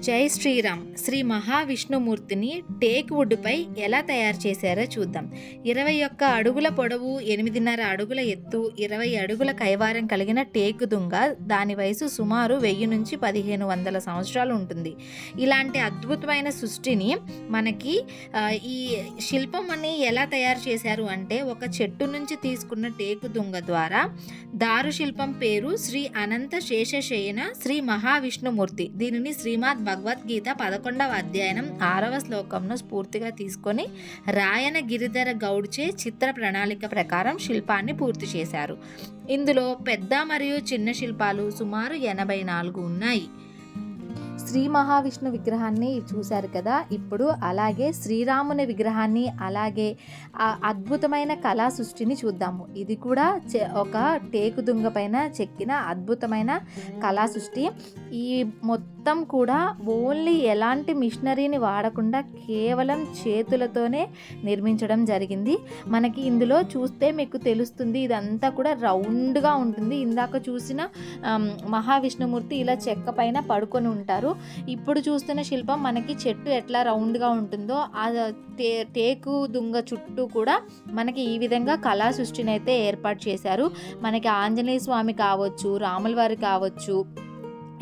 జై శ్రీరామ్. శ్రీ మహావిష్ణుమూర్తిని టేక్ వుడ్పై ఎలా తయారు చేశారో చూద్దాం. 21 అడుగుల పొడవు, 8.5 అడుగుల ఎత్తు, 20 అడుగుల కైవారం కలిగిన టేకు దుంగ. దాని వయసు సుమారు 1000 నుంచి 1500 సంవత్సరాలు ఉంటుంది. ఇలాంటి అద్భుతమైన సృష్టిని మనకి ఈ శిల్పం అని ఎలా తయారు చేశారు అంటే, ఒక చెట్టు నుంచి తీసుకున్న టేకు దుంగ ద్వారా దారు శిల్పం పేరు శ్రీ అనంత శేషశయన శ్రీ మహావిష్ణుమూర్తి. దీనిని శ్రీమద్ భగవద్గీత 11వ అధ్యాయం 6వ శ్లోకంను స్ఫూర్తిగా తీసుకొని రాయన గిరిధర గౌడ్చే చిత్ర ప్రణాళిక ప్రకారం శిల్పాన్ని పూర్తి చేశారు. ఇందులో పెద్ద మరియు చిన్న శిల్పాలు సుమారు 84 ఉన్నాయి. శ్రీ మహావిష్ణు విగ్రహాన్ని చూశారు కదా. ఇప్పుడు అలాగే శ్రీరాముని విగ్రహాన్ని, అలాగే ఆ అద్భుతమైన కళా సృష్టిని చూద్దాము. ఇది కూడా ఒక టేకు దుంగ పైన చెక్కిన అద్భుతమైన కళా సృష్టి. ఈ మొత్తం కూడా ఓన్లీ ఎలాంటి మిషనరీని వాడకుండా కేవలం చేతులతోనే నిర్మించడం జరిగింది. మనకి ఇందులో చూస్తే మీకు తెలుస్తుంది, ఇదంతా కూడా రౌండ్గా ఉంటుంది. ఇందాక చూసిన మహావిష్ణుమూర్తి ఇలా చెక్క పైన పడుకొని ఉంటారు. ఇప్పుడు చూస్తున్న శిల్పం మనకి చెట్టు ఎట్లా రౌండ్గా ఉంటుందో ఆ టేకు దుంగ చుట్టూ కూడా మనకి ఈ విధంగా కళా సృష్టిని అయితే ఏర్పాటు చేశారు. మనకి ఆంజనేయ స్వామి కావచ్చు, రాముల వారి కావచ్చు,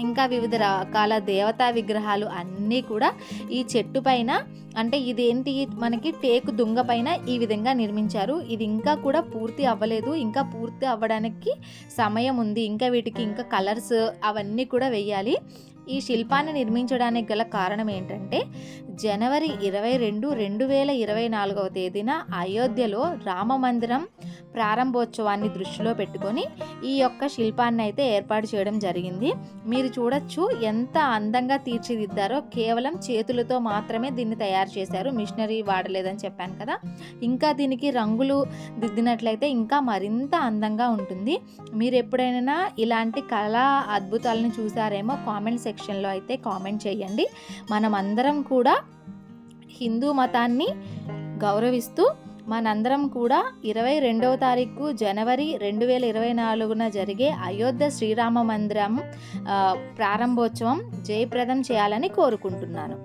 ఇంకా వివిధ రకాల దేవతా విగ్రహాలు అన్నీ కూడా ఈ చెట్టు పైన, అంటే ఇదేంటి మనకి టేకు దుంగ పైన ఈ విధంగా నిర్మించారు. ఇది ఇంకా కూడా పూర్తి అవ్వలేదు, ఇంకా పూర్తి అవ్వడానికి సమయం ఉంది. ఇంకా వీటికి ఇంకా కలర్స్ అవన్నీ కూడా వేయాలి. ఈ శిల్పాన్ని నిర్మించడానికి గల కారణం ఏంటంటే, జనవరి 22, 2024వ తేదీన అయోధ్యలో రామ మందిరం ప్రారంభోత్సవాన్ని దృష్టిలో పెట్టుకొని ఈ యొక్క శిల్పాన్ని అయితే ఏర్పాటు చేయడం జరిగింది. మీరు చూడొచ్చు ఎంత అందంగా తీర్చిదిద్దారో. కేవలం చేతులతో మాత్రమే దీన్ని తయారు చేశారు, మిషనరీ వాడలేదని చెప్పాను కదా. ఇంకా దీనికి రంగులు దిద్దినట్లయితే ఇంకా మరింత అందంగా ఉంటుంది. మీరు ఎప్పుడైనా ఇలాంటి కళా అద్భుతాలను చూసారేమో కామెంట్ సెక్షన్లో అయితే కామెంట్ చేయండి. మనమందరం కూడా హిందూ మతాన్ని గౌరవిస్తూ మనందరం కూడా 22వ తారీఖు జనవరి 2024న జరిగే అయోధ్య శ్రీరామ మందిరం ప్రారంభోత్సవం జయప్రదం చేయాలని కోరుకుంటున్నాను.